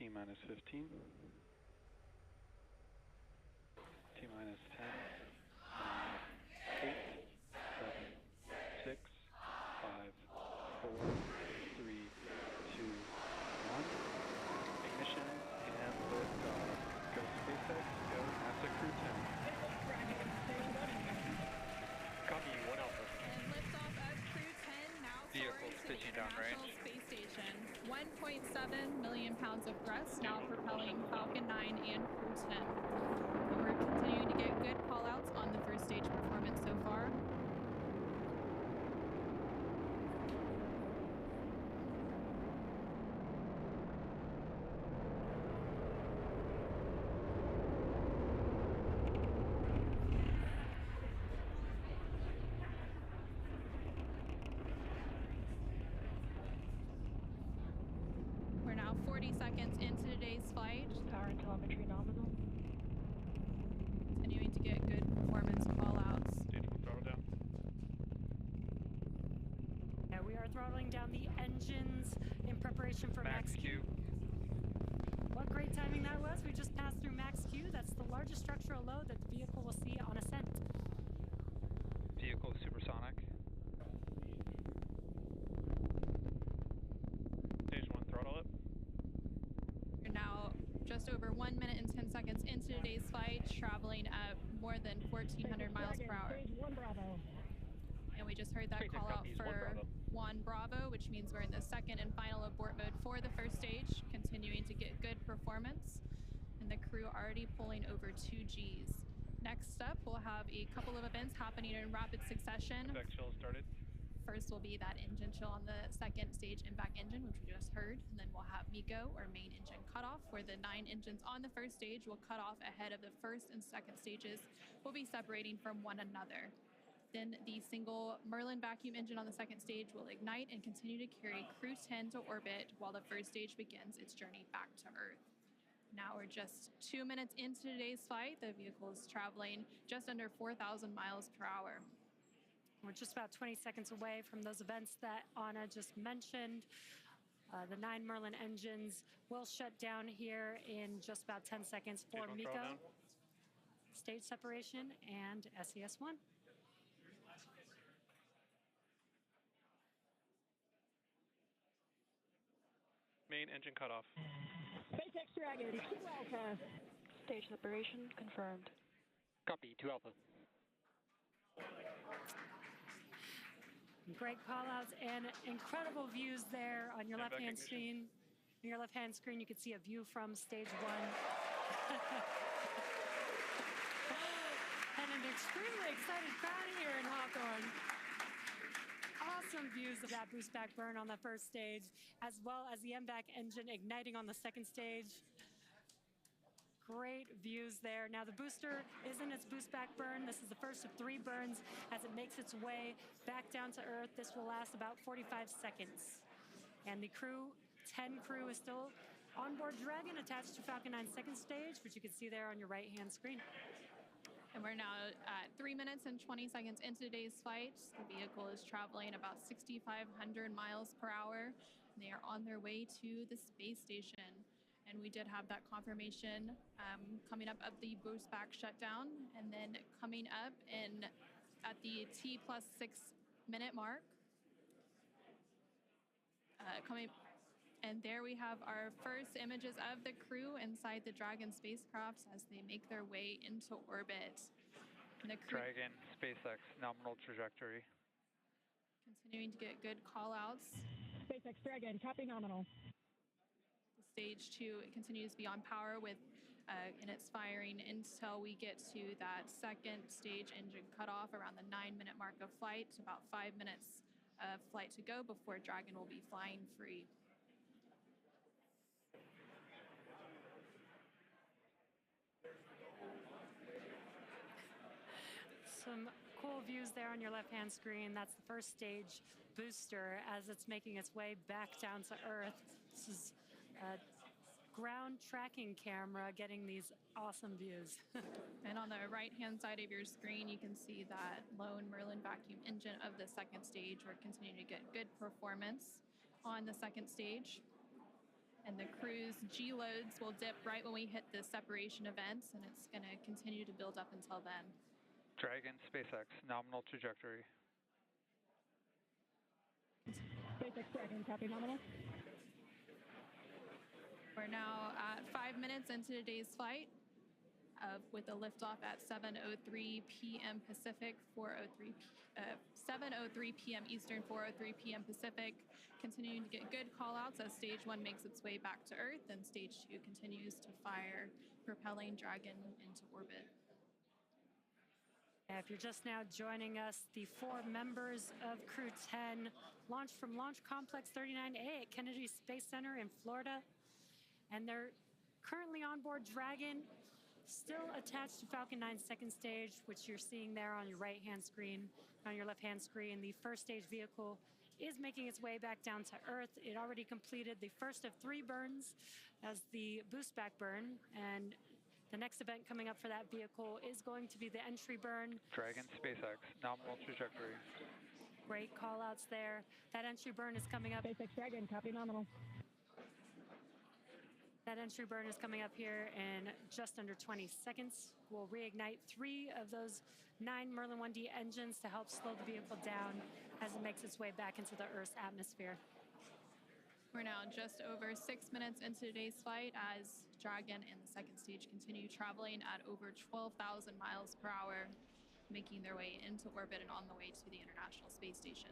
T-minus 15. T-minus 10, 8, 7, 6, 5, 4, 3, 2, 1. Ignition and liftoff. Go SpaceX, go NASA Crew-10. Copy, 1 Alpha. And liftoff of Crew-10, now soaring to the International Space Station. 1.7 million pounds of thrust, now propelling Falcon 9 and Crew-10. And we're continuing to get good call-outs on the first stage performance so far. We're now 40 seconds into today's flight. Power and telemetry nominal. Continuing to get good performance call-outs. Throttle down. Yeah, we are throttling down the engines in preparation for Max Q. What great timing that was. We just passed through Max Q. That's the largest structural load that the vehicle will see on ascent. Vehicle supersonic. Stage 1, throttle up. We're now just over 1 minute and 10 seconds into today's flight, traveling at more than 1,400 miles per hour. Stage 1 Bravo. And we just heard that call out for 1 Bravo, which means we're in the second and final abort mode for the first stage, continuing to get good performance. And the crew already pulling over 2 Gs. Next up, we'll have a couple of events happening in rapid succession. Back chill started. First will be that engine chill on the second stage impact engine, which we just heard. And then we'll have MECO, or main engine cutoff, where the 9 engines on the first stage will cut off ahead of the first and second stages will be separating from one another. Then the single Merlin vacuum engine on the second stage will ignite and continue to carry Crew-10 to orbit while the first stage begins its journey back to Earth. Now we're just 2 minutes into today's flight. The vehicle is traveling just under 4,000 miles per hour. We're just about 20 seconds away from those events that Anna just mentioned. The 9 Merlin engines will shut down here in just about 10 seconds for MECO, stage separation, and SES-1. Main engine cutoff. SpaceX Dragon, 2 Alpha. Stage separation confirmed. Copy, 2 Alpha. Great call-outs and incredible views there on your left-hand screen. On your left-hand screen, you can see a view from stage 1. And an extremely excited crowd here in Hawthorne. Awesome views of that boost back burn on the first stage, as well as the MVAC engine igniting on the second stage. Great views there. Now the booster is in its boost back burn. This is the first of 3 burns as it makes its way back down to Earth. This will last about 45 seconds. And the Crew-10 crew is still on board Dragon, attached to Falcon 9 second stage, which you can see there on your right-hand screen. And we're now at 3 minutes and 20 seconds into today's flight. The vehicle is traveling about 6,500 miles per hour. And they are on their way to the space station. And we did have that confirmation coming up of the boost back shutdown. And then coming up at the T+6 minute mark. And there we have our first images of the crew inside the Dragon spacecraft as they make their way into orbit. And the crew Dragon, SpaceX, nominal trajectory. continuing to get good call-outs. SpaceX Dragon, copy nominal. Stage 2, it continues to be on power with in its firing until we get to that second stage engine cutoff around the 9-minute mark of flight. About 5 minutes of flight to go before Dragon will be flying free. Some cool views there on your left-hand screen. That's the first stage booster as it's making its way back down to Earth. This is a ground tracking camera getting these awesome views. And on the right-hand side of your screen, you can see that lone Merlin vacuum engine of the second stage. We're continuing to get good performance on the second stage. And the crew's G loads will dip right when we hit the separation events, and it's going to continue to build up until then. Dragon, SpaceX, nominal trajectory. SpaceX Dragon, copy nominal. We're now at 5 minutes into today's flight with a liftoff at 7:03 p.m. Pacific, 7:03 p.m. Eastern, 4:03 p.m. Pacific. Continuing to get good call-outs as Stage 1 makes its way back to Earth, and Stage 2 continues to fire, propelling Dragon into orbit. If you're just now joining us, the 4 members of Crew-10 launched from Launch Complex 39A at Kennedy Space Center in Florida, and they're currently on board Dragon, still attached to Falcon 9's second stage, which you're seeing there on your right-hand screen. On your left-hand screen, the first stage vehicle is making its way back down to Earth. It already completed the first of 3 burns as the boost back burn, and the next event coming up for that vehicle is going to be the entry burn. Dragon, SpaceX, nominal trajectory. Great call outs there. That entry burn is coming up. SpaceX Dragon, copy nominal. That entry burn is coming up here in just under 20 seconds. We'll reignite 3 of those 9 Merlin 1D engines to help slow the vehicle down as it makes its way back into the Earth's atmosphere. We're now just over 6 minutes into today's flight as Dragon and the second stage continue traveling at over 12,000 miles per hour, making their way into orbit and on the way to the International Space Station.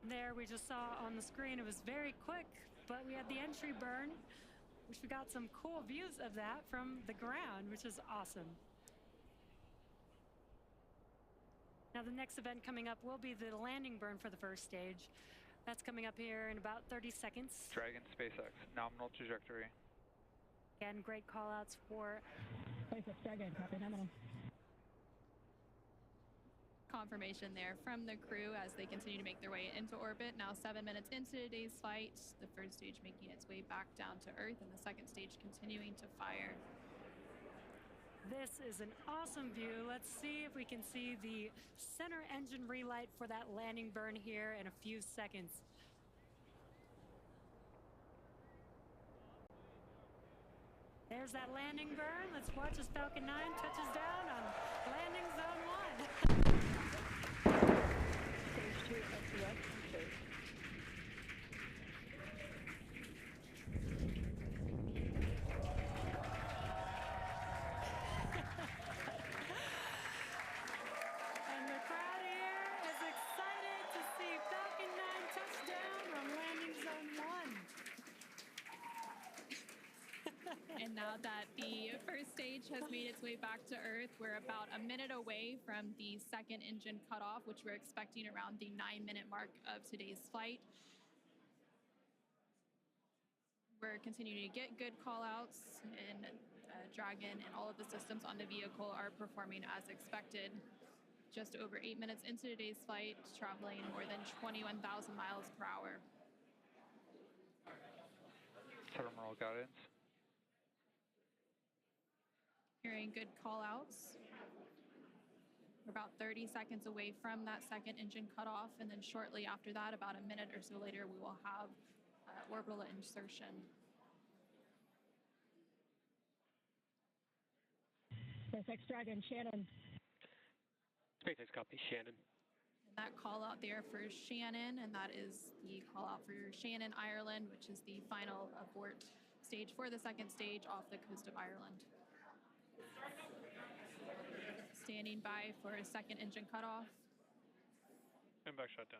There, we just saw on the screen, it was very quick, but we had the entry burn, which we got some cool views of that from the ground, which is awesome. Now the next event coming up will be the landing burn for the first stage. That's coming up here in about 30 seconds. Dragon, SpaceX, nominal trajectory. Again, great call outs for SpaceX Dragon, copy nominal. Confirmation there from the crew as they continue to make their way into orbit. Now 7 minutes into today's flight, the first stage making its way back down to Earth and the second stage continuing to fire. This is an awesome view. Let's see if we can see the center engine relight for that landing burn here in a few seconds. There's that landing burn. Let's watch as Falcon 9 touches down on landing zone 1. Stage 2 SOS confirmed. And the crowd here is excited to see Falcon 9 touch down on landing zone 1. And now that the first stage has made its way back to Earth, we're about a minute away from the second engine cutoff, which we're expecting around the 9-minute mark of today's flight. We're continuing to get good call-outs, and Dragon and all of the systems on the vehicle are performing as expected. Just over 8 minutes into today's flight, traveling more than 21,000 miles per hour. Terminal guidance. Hearing good call-outs. We're about 30 seconds away from that second engine cutoff, and then shortly after that, about a minute or so later, we will have orbital insertion. SpaceX Dragon, Shannon. SpaceX copy, Shannon. And that call out there for Shannon, and that is the call out for Shannon, Ireland, which is the final abort stage for the second stage off the coast of Ireland. Standing by for a second engine cutoff. Impact shutdown.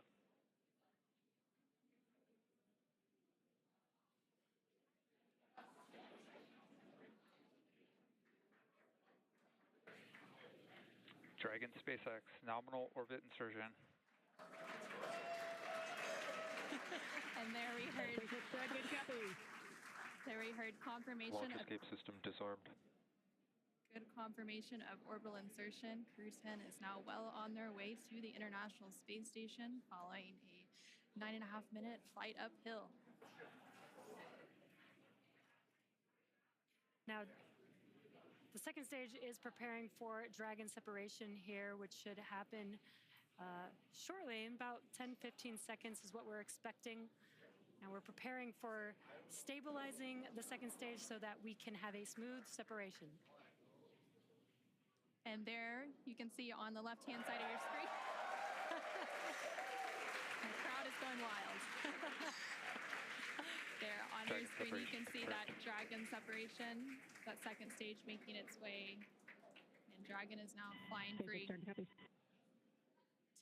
Dragon, SpaceX, nominal orbit insertion. And there we heard SpaceX Dragon, copy. confirmation Launch of escape system disarmed. good confirmation of orbital insertion. Crew-10 is now well on their way to the International Space Station following a 9.5-minute flight uphill. Now, The second stage is preparing for Dragon separation here, which should happen shortly. In about 10-15 seconds is what we're expecting. And we're preparing for stabilizing the second stage so that we can have a smooth separation. And there you can see on the left-hand side of your screen, the crowd is going wild. There on your screen you can see that Dragon separation, that second stage making its way. And Dragon is now flying free.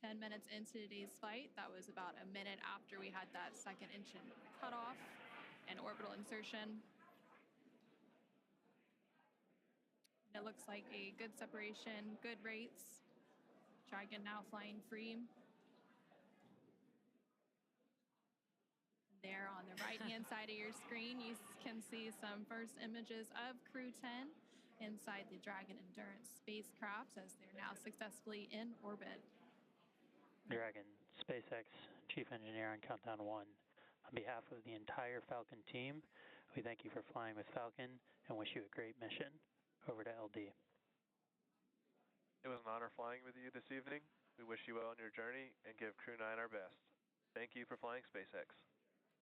10 minutes into today's flight. That was about a minute after we had that second engine cutoff and orbital insertion. And it looks like a good separation, good rates. Dragon now flying free. There on the right-hand side of your screen, you can see some first images of Crew-10 inside the Dragon Endurance spacecraft as they're now successfully in orbit. Dragon, SpaceX Chief Engineer on Countdown 1. On behalf of the entire Falcon team, we thank you for flying with Falcon and wish you a great mission. Over to LD. It was an honor flying with you this evening. We wish you well on your journey and give Crew-9 our best. Thank you for flying SpaceX.